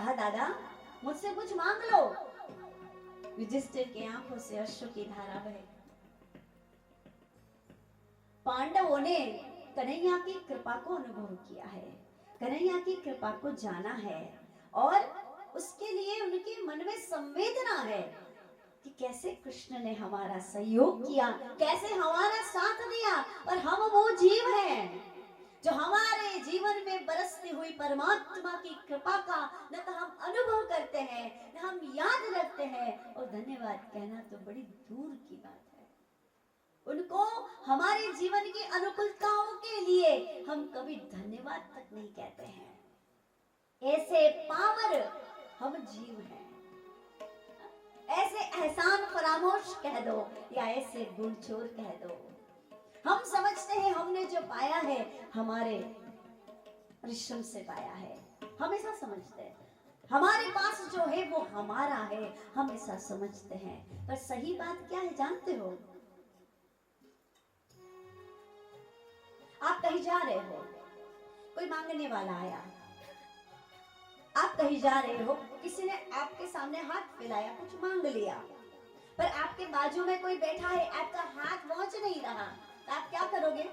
कहा दादा मुझसे कुछ मांग लो। युधिष्ठिर की आंखों से अश्रु की धारा बहे। पांडवों ने कन्हैया की कृपा को अनुभव किया है, कन्हैया की कृपा को जाना है और उसके लिए उनके मन में संवेदना है कि कैसे कृष्ण ने हमारा सहयोग किया, कैसे हमारा साथ दिया। और हम वो जीव हैं जो हमारे जीवन में बरसती हुई परमात्मा की कृपा का न तो हम अनुभव करते हैं न हम याद रखते हैं, और धन्यवाद कहना तो बड़ी दूर की बात है। उनको हमारे जीवन की अनुकूलताओं के लिए हम कभी धन्यवाद तक नहीं कहते हैं। ऐसे पावर हम जीव हैं। ऐसे एहसान फरामोश कह दो या ऐसे गुणचोर कह दो। हम समझते हैं हमने जो पाया है हमारे परिश्रम से पाया है, हमेशा समझते हैं हमारे पास जो है वो हमारा है, हमेशा समझते हैं। पर सही बात क्या है जानते हो? आप कहीं जा रहे हो, कोई मांगने वाला आया, आप कहीं जा रहे हो, किसी ने आपके सामने हाथ फैलाया, कुछ मांग लिया, पर आपके बाजू में कोई बैठा है, आपका हाथ पहुंच नहीं रहा, तो आप क्या करोगे?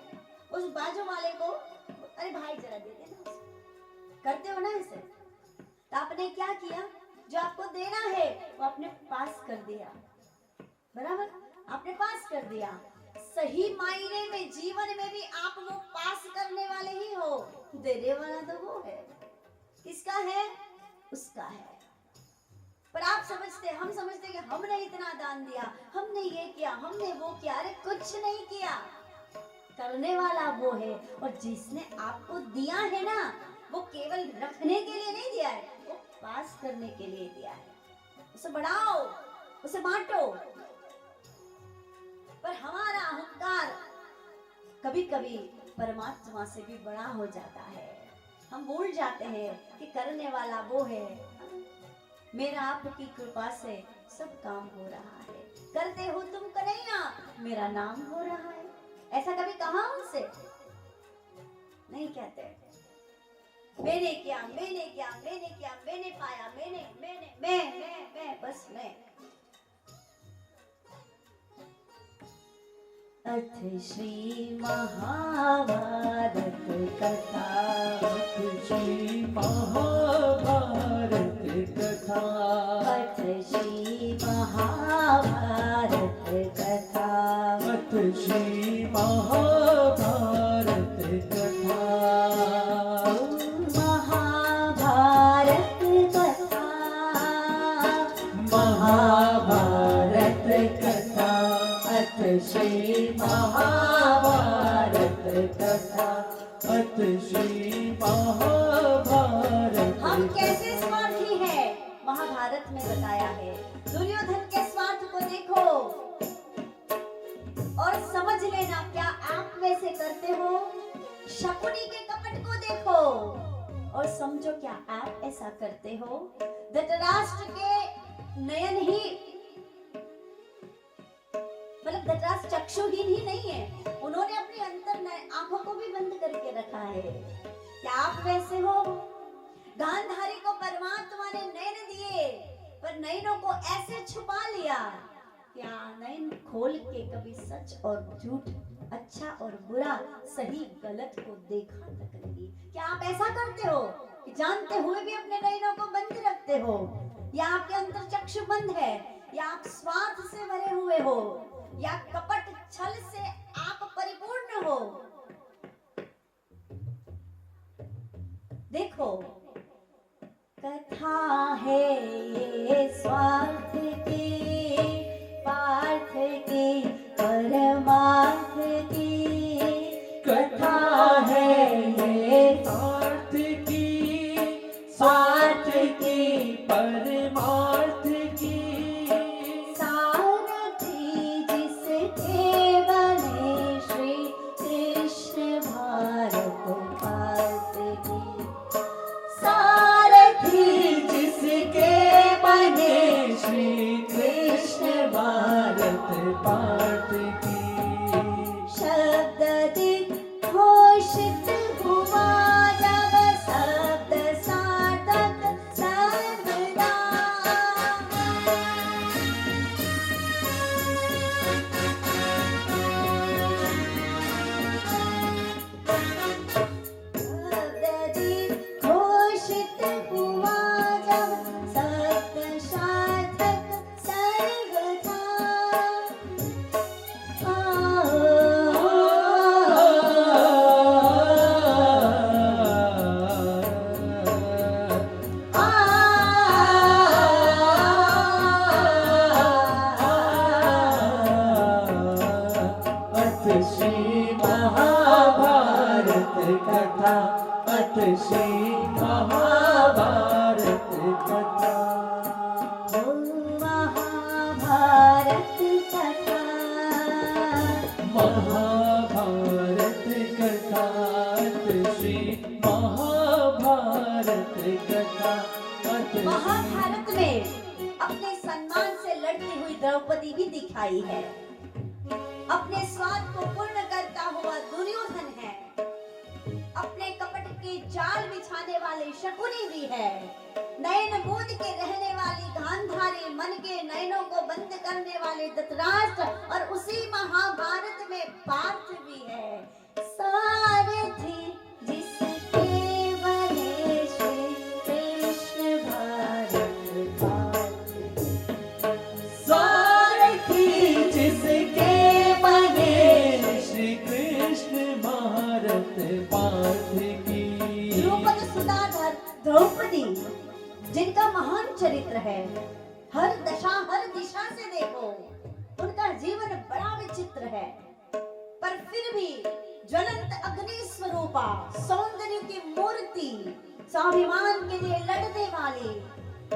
उस बाजू वाले को अरे भाई जरा दे देना, करते हो ना ऐसे? तो आपने क्या किया? जो आपको देना है वो आपने पास कर दिया, बराबर? आपने पास कर दिया। सही मायने में जीवन में भी आप वो पास करने वाले ही हो, देने वाला तो वो है। किसका है? उसका है। पर आप समझते, हम समझते कि हमने इतना दान दिया, हमने ये किया, हमने वो किया। अरे कुछ नहीं किया, करने वाला वो है। और जिसने आपको दिया है ना, वो केवल रखने के लिए नहीं दिया है, वो पास करने के लिए दिया है। उसे बढ़ाओ, उसे बांटो। पर हमारा अहंकार कभी कभी परमात्मा से भी बड़ा हो जाता है। हम भूल जाते हैं कि करने वाला वो है। मेरा आपकी कृपा से सब काम हो रहा है, करते हो तुम कन्हैया, मेरा नाम हो रहा है। ऐसा कभी कहा उनसे? नहीं कहते। मैंने किया, मैंने किया, मैंने किया, मैंने पाया, मैं बस मैं। अथ श्री महाभारत कथा, अथ श्री महाभारत कथा, अथ श्री महाभारत कथा, अथ श्री महाभारत कथा, महाभारत कथा, महाभारत कथा, अथ श्री महाभारत कथा, अथ श्री महाभारत। हम कैसे स्वार्थी हैं महाभारत में बताया है। दुर्योधन के स्वार्थ को देखो और समझ लेना क्या आप वैसे करते हो। शकुनी के कपट को देखो और समझो क्या आप ऐसा करते हो। धृतराष्ट्र के नयन ही मतलब धृतराष्ट्र चक्षुहीन ही नहीं है, उन्होंने अपनी अंतर आंखों को भी बंद करके रखा है। क्या आप वैसे हो? गांधारी को परमात्मा ने नयन दिए, पर नयनों को ऐसे छुपा लिया। क्या नयन खोल के कभी सच और झूठ, अच्छा और बुरा, सही गलत को देखा तक नहीं? क्या आप ऐसा करते हो कि जानते हुए भी अपने नयनों को बंद रखते हो? या आपके अंतर चक्षु बंद है? या आप स्वार्थ से भरे हुए हो? या कपट छल से आप परिपूर्ण हो? देखो, कथा है ये स्वार्थ की, पार्थ की, परमार्थ की। कथा है ये स्वार्थ की, स्वार्थ की, परमार्थ की। सारथी जिसके बने श्री कृष्ण भारत पार्थ की। सारथी जिसके बने श्री कृष्ण भारत पार्थ की। शब्द घोषित हुआ जब शब्द सार्थक श्री महाभारत कथा। ओ महाभारत कथा, महाभारत कथा, श्री महाभारत कथा। महाभारत में अपने सम्मान से लड़ती हुई द्रौपदी भी दिखाई है, अपने स्वार्थ को पूर्ण करता हुआ दुर्योधन है, अपने कपट के जाल बिछाने वाले शकुनी भी है, नयन बूंद के रहने वाली गांधारी, मन के नयनों को बंद करने वाले धृतराष्ट्र, और उसी महाभारत में पार्थ भी है। सारथी जिसके बने श्री कृष्ण भारत पार्थ, सारथी जिसके बने श्री कृष्ण भारत पार्थ की। द्रुपद सुधाधर द्रौपदी जिनका महान चरित्र है, हर दशा हर दिशा से देखो उनका जीवन बड़ा विचित्र है, पर फिर भी ज्वलंत अग्नि स्वरूपा, सौंदर्य की मूर्ति, स्वाभिमान के लिए लड़ने वाली,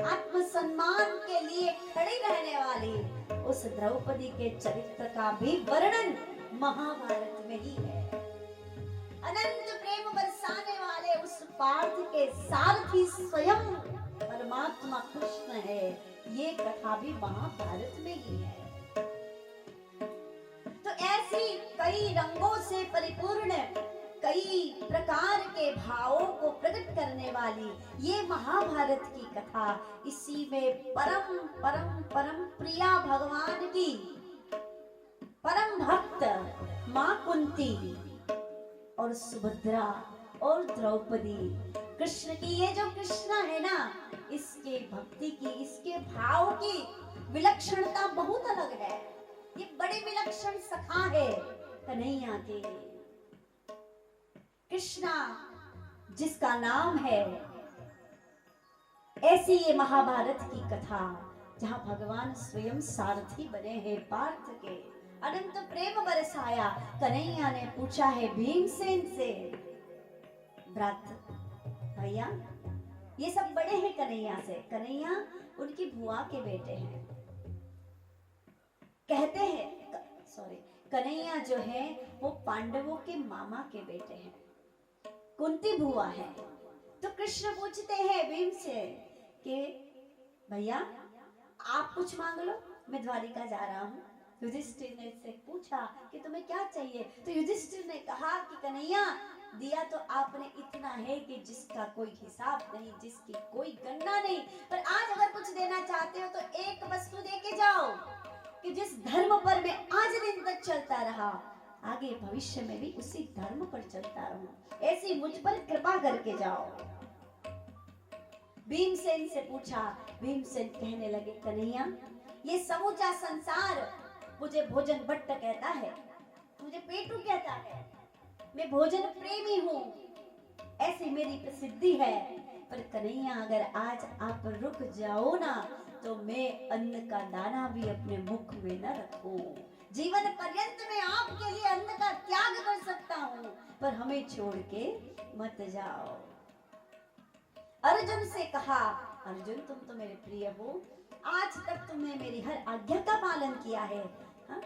आत्मसम्मान के लिए खड़ी रहने वाली उस द्रौपदी के चरित्र का भी वर्णन महाभारत में ही है। अनंत प्रेम बरसाने वाले उस पार्थ के सारथी स्वयं परमात्मा कृष्ण है, ये कथा भी महाभारत में ही है। तो ऐसी कई रंगों से परिपूर्ण, कई प्रकार के भावों को प्रकट करने वाली ये महाभारत की कथा, इसी में परम परम परम प्रिया भगवान की परम भक्त मां कुंती और सुभद्रा और द्रौपदी, कृष्ण की ये जो कृष्णा है ना, इसके भक्ति की, इसके भाव की विलक्षणता बहुत अलग है। ये बड़े विलक्षण सखा है कन्हैया के। कृष्णा जिसका नाम है, ऐसी ये महाभारत की कथा जहां भगवान स्वयं सारथी बने हैं पार्थ के। अनंत प्रेम बरसाया, कन्हैया ने पूछा है भीमसेन से, भ्रात भैया ये सब बड़े हैं कन्हैया से, कन्हैया उनकी बुआ के बेटे हैं। कहते हैं कन्हैया जो है वो पांडवों के मामा के बेटे हैं, कुंती बुआ है। तो कृष्ण पूछते हैं भीम से कि भैया आप कुछ मांग लो, मैं द्वारिका जा रहा हूँ। युधिष्ठिर ने से पूछा कि तुम्हें क्या चाहिए, तो युधिष्ठिर ने कहा कि कन्हैया दिया तो आपने इतना है कि जिसका कोई हिसाब नहीं, जिसकी कोई गणना नहीं, पर आज अगर कुछ देना चाहते हो तो एक वस्तु दे के जाओ कि जिस धर्म पर मैं आज दिन तक चलता रहा, आगे भविष्य में भी उसी धर्म पर चलता रहूं, ऐसी मुझ पर कृपा करके जाओ। भीमसेन से पूछा, भीमसेन कहने लगे कन्हैया ये समूचा संसार मुझे भोजन भट्ट कहता है, मुझे पेटू कहता है, मैं भोजन प्रेमी हूँ, ऐसी मेरी प्रसिद्धि है, पर कन्हैया अगर आज आप रुक जाओ ना तो मैं अन्न का दाना भी अपने मुख में न रखूं, जीवन पर्यंत मैं आपके लिए अन्न का त्याग कर सकता हूँ, पर हमें छोड़ के मत जाओ। अर्जुन से कहा, अर्जुन तुम तो मेरे प्रिय हो, आज तक तुमने मेरी हर आज्ञा का पालन किया है, हा?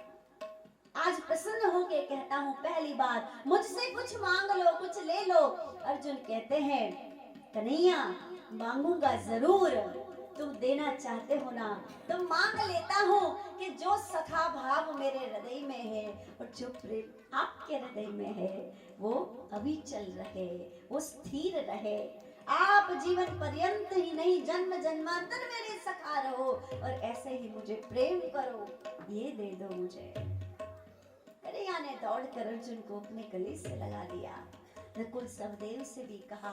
आज प्रसन्न होके कहता हूँ पहली बार मुझसे कुछ मांग लो, कुछ ले लो। अर्जुन कहते हैं कन्हैया मांगूंगा जरूर, तुम देना चाहते हो ना तो मांग लेता हूँ कि जो सखा भाव मेरे हृदय में है और जो प्रेम आपके हृदय में है वो अभी चल रहे, वो स्थिर रहे, आप जीवन पर्यंत ही नहीं जन्म जन्मांतर मेरे सखा रहो और ऐसे ही मुझे प्रेम करो, ये दे दो मुझे। कन्हैया ने दौड़कर अर्जुन को अपने गले से लगा लिया। नकुल सहदेव से भी कहा,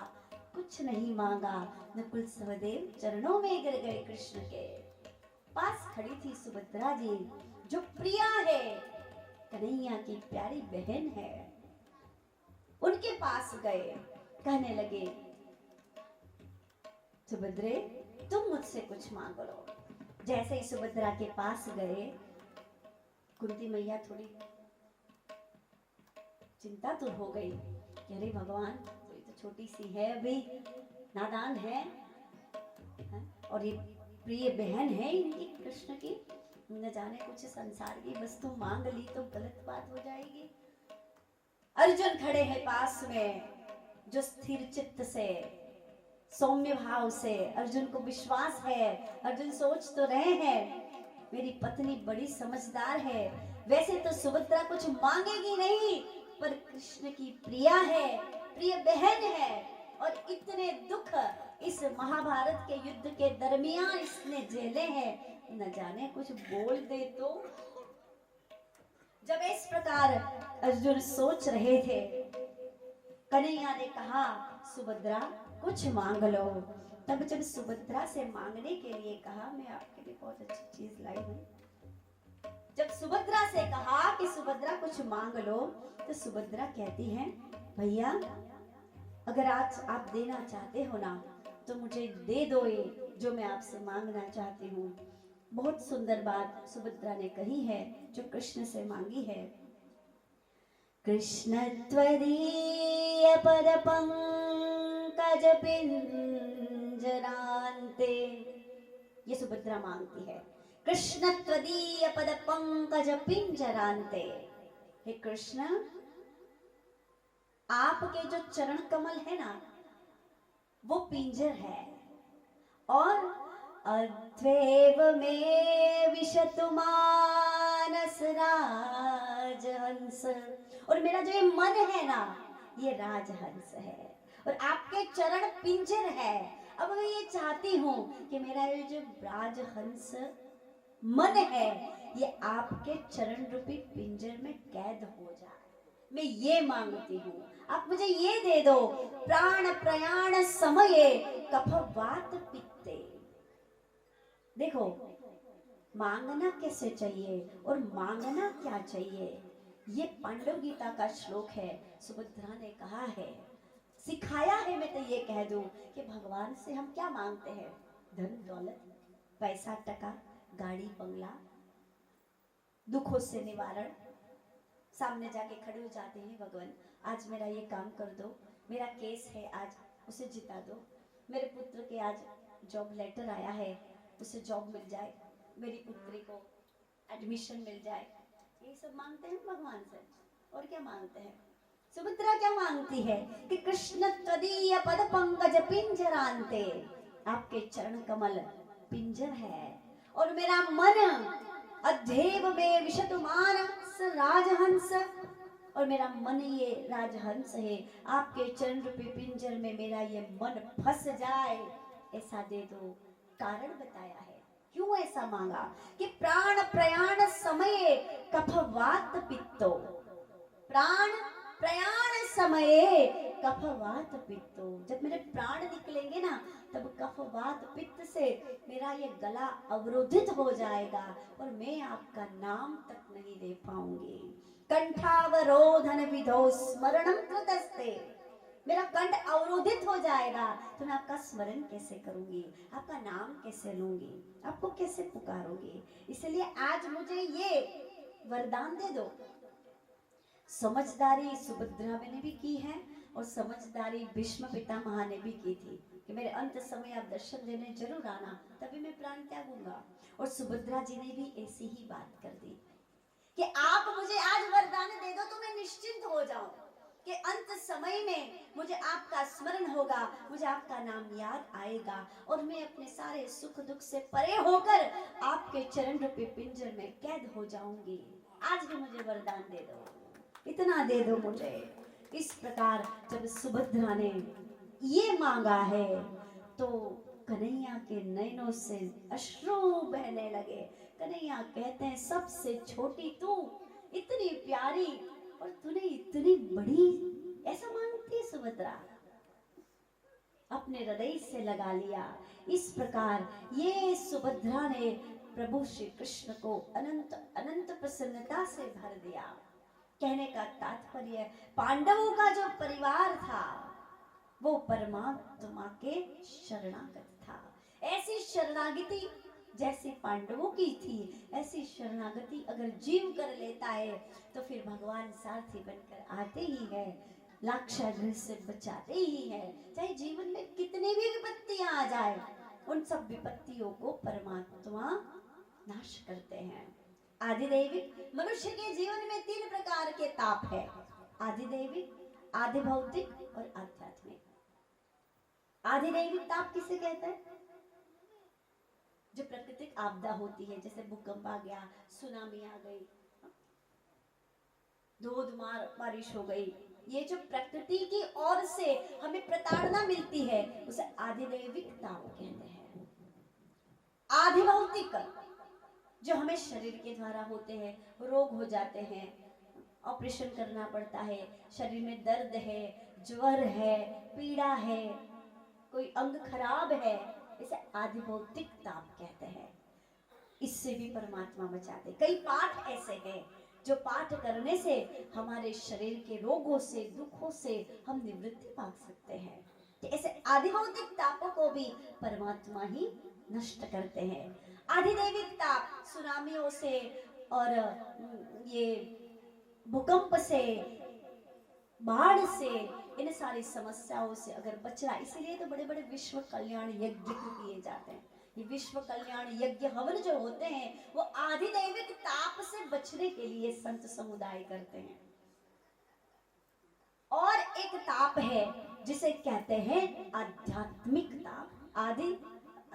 कुछ नहीं मांगा। नकुल सहदेव चरणों में गिर गए कृष्ण के। पास खड़ी थी सुभद्रा जी जो प्रिया है, कन्हैया की प्यारी बहन है, उनके पास गए, कहने लगे सुभद्रे तुम मुझसे कुछ मांग लो। जैसे ही सुभद्रा के पास गए, कुंती मैया थोड़ी चिंता तो हो गई कि अरे भगवान तो ये तो छोटी सी है, अभी नादान है, और ये प्रिय बहन है इनकी कृष्ण की, न जाने कुछ संसार की वस्तु मांग ली तो गलत बात हो जाएगी। अर्जुन खड़े हैं पास में, जो स्थिर चित्त से, सौम्य भाव से, अर्जुन को विश्वास है, अर्जुन सोच तो रहे हैं मेरी पत्नी बड़ी समझदार है, वैसे तो सुभद्रा कुछ मांगेगी नहीं, पर कृष्ण की प्रिया है, प्रिय बहन है, और इतने दुख इस महाभारत के युद्ध के दरमियान इसने झेले हैं, न जाने कुछ बोल दे तो। जब इस प्रकार अर्जुन सोच रहे थे, कन्हैया ने कहा सुभद्रा कुछ मांग लो। तब जब सुभद्रा से मांगने के लिए कहा, मैं आपके लिए बहुत अच्छी चीज लाई हूं, जब सुभद्रा से कहा कि सुभद्रा कुछ मांग लो, तो सुभद्रा कहती है भैया अगर आज आप देना चाहते हो ना तो मुझे दे दो ये जो मैं आपसे मांगना चाहती हूँ। बहुत सुंदर बात सुभद्रा ने कही है जो कृष्ण से मांगी है। कृष्ण त्वदीय पद पंकज पिंजरान्ते, ये सुभद्रा मांगती है, कृष्ण त्वदीय पद पंकज पिंजरान्ते। हे कृष्ण आपके जो चरण कमल है ना वो पिंजर है, और अद्वैव में विशतु मानस राजहंस, और मेरा जो ये मन है ना ये राजहंस है, और आपके चरण पिंजर है। अब मैं ये चाहती हूँ कि मेरा ये जो राजहंस मन है ये आपके चरण रूपी पिंजर में कैद हो जाए, मैं ये मांगती हूँ, आप मुझे ये दे दो। प्राण प्रयाण समये कफवात पित्ते। देखो मांगना कैसे चाहिए और मांगना क्या चाहिए, ये पांडव गीता का श्लोक है, सुभद्रा ने कहा है, सिखाया है। मैं तो ये कह दूं कि भगवान से हम क्या मांगते हैं, धन दौलत, पैसा टका, गाड़ी बंगला, दुखों से निवारण, सामने जाके खड़े हो जाते हैं, भगवान आज मेरा ये काम कर दो, मेरा केस है आज उसे जिता दो, मेरे पुत्र के आज जॉब लेटर आया है उसे जॉब मिल जाए, मेरी पुत्री को एडमिशन मिल जाए, ये सब मांगते हैं भगवान से। और क्या मांगते हैं, सुभद्रा क्या मांगती है कि कृष्ण त्वदीय पद पंकज पिंजरान्ते, आपके चरण कमल पिंजर है, और मेरा मन अध्येव में विशतु मानस राजहंस, और मेरा मन ये राजहंस है, आपके चरण रूपी पिंजर में मेरा ये मन फंस जाए, ऐसा दे दो। कारण बताया है क्यों ऐसा मांगा कि प्राण प्रयाण समय कफवात पित्तो, प्राण प्रयाण समय कफवात पित्तो, जब मेरे प्राण निकलेंगे ना तब कफवात पित्त से मेरा ये गला अवरोधित हो जाएगा और मैं आपका नाम तक नहीं ले पाऊंगी। कंठावरोधन विधो स्मरणम कृतस्ते, मेरा कंठ अवरोधित हो जाएगा तो मैं आपका स्मरण कैसे करूंगी, आपका नाम कैसे लूंगी, आपको कैसे पुकारूंगी। इसलिए आज मुझे ये वरदान दे दो। समझदारी सुभद्रा ने भी की है और समझदारी भीष्म पितामह ने भी की थी कि मेरे अंत समय आप दर्शन देने जरूर आना, तभी मैं प्राण त्यागूंगा। और सुभद्रा जी ने भी ऐसी ही बात कर दी कि आप मुझे आज वरदान दे दो तो मैं निश्चिंत हो जाऊं कि अंत समय में मुझे आपका स्मरण होगा, मुझे आपका नाम याद आएगा और मैं अपने सारे सुख दुख से परे होकर आपके चरण रूपी पिंजर में कैद हो जाऊंगी। आज भी मुझे वरदान दे दो, इतना दे दो मुझे। इस प्रकार जब सुभद्रा ने ये मांगा है तो कन्हैया के नयनों से अश्रु बहने लगे। कन्हैया कहते हैं सबसे छोटी तू, इतनी प्यारी और तूने इतनी बड़ी, ऐसा मांगती है सुभद्रा, अपने हृदय से लगा लिया। इस प्रकार ये सुभद्रा ने प्रभु श्री कृष्ण को अनंत अनंत प्रसन्नता से भर दिया। कहने का तात्पर्य पांडवों का जो परिवार था वो परमात्मा के शरणागत था। ऐसी शरणागति जैसी पांडवों की थी, ऐसी शरणागति अगर जीव कर लेता है तो फिर भगवान सारथी बनकर आते ही है। लाक्षागृह से बचाते ही है। चाहे जीवन में कितनी भी विपत्तियां आ जाए, उन सब विपत्तियों को परमात्मा नाश करते हैं। आधिदैविक, मनुष्य के जीवन में 3 प्रकार के ताप है। आधिदैविक, आधि भौतिक और आध्यात्मिक। आधिदैविक ताप किसे कहते हैं? जो प्राकृतिक आपदा होती है, जैसे भूकंप आ गया, सुनामी आ गई, धोधमार बारिश हो गई, ये जो प्रकृति की ओर से हमें प्रताड़ना मिलती है, उसे आधिदैविक ताप कहते हैं। आधिभौतिक, जो हमें शरीर के द्वारा होते हैं, रोग हो जाते हैं, ऑपरेशन करना पड़ता है, शरीर में दर्द है, ज्वर है, पीड़ा है, कोई अंग खराब है, इसे आधिभौतिक ताप कहते हैं। इससे भी परमात्मा बचाते। कई पाठ ऐसे हैं जो पाठ करने से हमारे शरीर के रोगों से, दुखों से हम निवृत्ति पा सकते हैं। तो ऐसे आधिभौतिक तापों को भी परमात्मा ही नष्ट करते हैं। आधिदैविक ताप सुनामियों से और ये भूकंप से, बाढ़ से, इन सारी समस्याओं से अगर बचना, इसीलिए तो बड़े बड़े विश्व कल्याण यज्ञ किए जाते हैं। ये विश्व कल्याण यज्ञ हवन जो होते हैं वो आधिदैविक ताप से बचने के लिए संत समुदाय करते हैं। और एक ताप है जिसे कहते हैं आध्यात्मिक ताप। आदि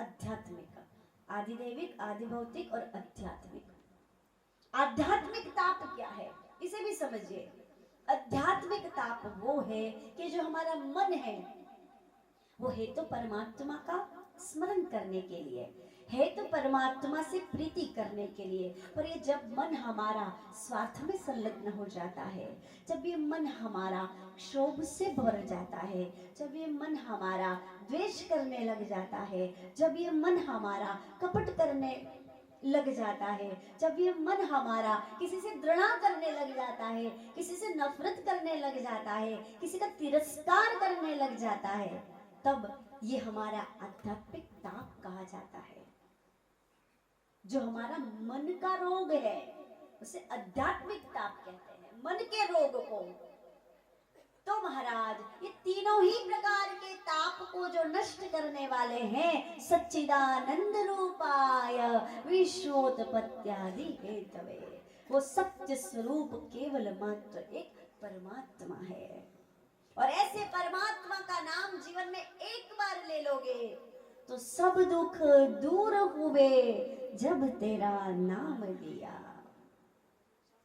आध्यात्मिक, आधिदैविक, आधिभौतिक और आध्यात्मिक। आध्यात्मिक ताप क्या है इसे भी समझिए। आध्यात्मिक ताप वो है कि जो हमारा मन है वो है तो परमात्मा का स्मरण करने के लिए, है तो परमात्मा से प्रीति करने के लिए, पर ये जब मन हमारा स्वार्थ में संलग्न हो जाता है, जब ये मन हमारा क्षोभ से भर जाता है, जब ये मन हमारा द्वेष करने लग जाता है, जब ये मन हमारा कपट करने लग जाता है, जब ये मन हमारा किसी से घृणा करने लग जाता है, किसी से नफरत करने लग जाता है, किसी का तिरस्कार करने लग जाता है, तब ये हमारा आध्यात्मिक ताप कहा जाता है। जो हमारा मन का रोग है उसे आध्यात्मिक ताप कहते हैं, मन के रोग को। तो महाराज ये तीनों ही प्रकार के ताप को जो नष्ट करने वाले हैं, सच्चिदानंद रूपाय विश्वोत्पत्त्यादि हेतवे, वो सत्य स्वरूप केवल मात्र एक परमात्मा है। और ऐसे परमात्मा का नाम जीवन में एक बार ले लोगे तो सब दुख दूर हुए जब तेरा नाम लिया।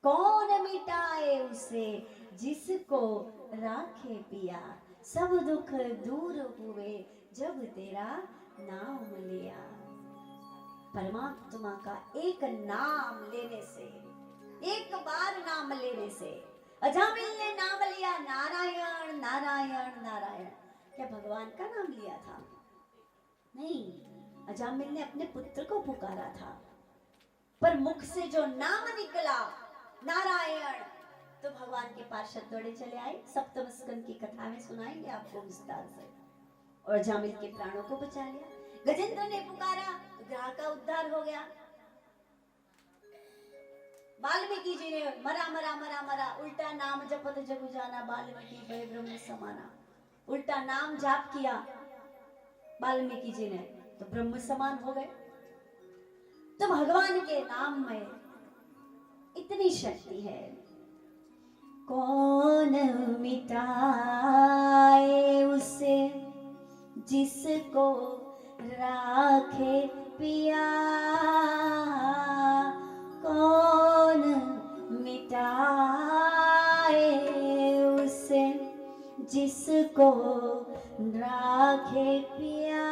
कौन मिटाए उसे जिसको राखे पिया, सब दुख दूर हुए जब तेरा नाम लिया। परमात्मा का एक नाम लेने से, एक बार नाम लेने से, अजामिल ने नाम लिया नारायण नारायण नारायण। क्या भगवान का नाम लिया था? नहीं, अजामिल ने अपने पुत्र को पुकारा था। पर मुख से जो नाम निकला नारायण, तो भगवान के पार्षद दौड़े चले आए। सप्तम स्कंद की कथा में सुनाएंगे आपको विस्तार से। और अजामिल के प्राणों को बचा लिया। गजेंद्र ने पुकारा तो ग्रह का उद्धार हो गया। वाल्मीकि जी ने मरा मरा मरा मरा, उल्टा नाम जपत जगु जाना, वाल्मीकि भय ब्रह्म समाना। उल्टा नाम जाप किया वाल्मीकि जी ने तो ब्रह्म समान हो गए। तो भगवान के नाम में इतनी शक्ति है। कौन मिटाए उसे जिसको राखे पिया, कौन मिटाए उसे जिसको राखे पिया,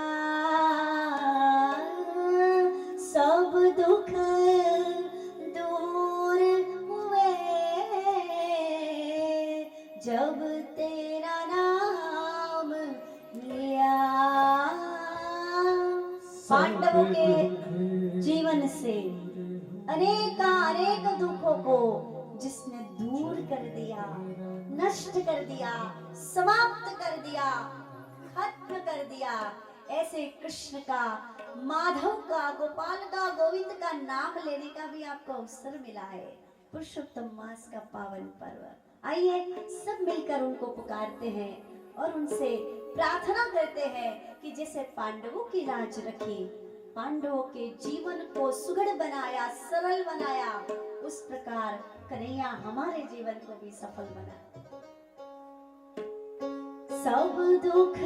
सब दुख दूर हुए जब तेरा नाम लिया। पांडवों के जीवन से अनेक दुखों को जिसने दूर कर दिया, नष्ट कर दिया, समाप्त कर दिया, खत्म कर दिया, ऐसे कृष्ण का, माधव का, गोपाल का, गोविंद का नाम लेने का भी आपको अवसर मिला है। पुरुषोत्तम मास का पावन पर्व आइए सब मिलकर उनको पुकारते हैं और उनसे प्रार्थना करते हैं कि जैसे पांडवों की लाज रखी, पांडवों के जीवन को सुगढ़ बनाया, सरल बनाया, उस प्रकार कन्हैया हमारे जीवन को भी सफल बना। सब दुख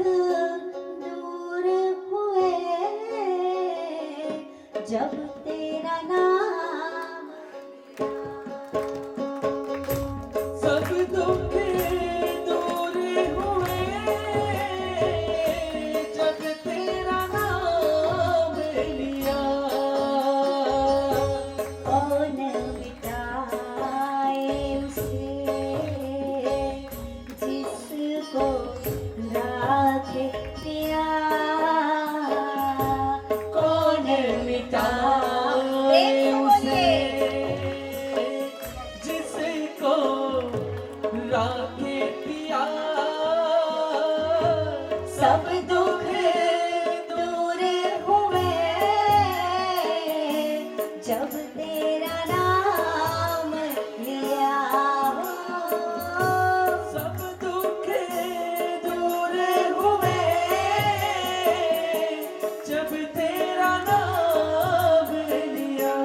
दूर हुए जब तेरा नाम, सब दुख दूर हुए जब तेरा नाम लिया। कौन मिटाए उसे जिसको राखे पिया, कौन मिटाए उसे जिसको राखे पिया। सब दुख दूर हुए जब तेरा नाम लिया। सब दुख दूर हुए जब तेरा नाम लिया।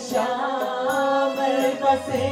श्याम बसे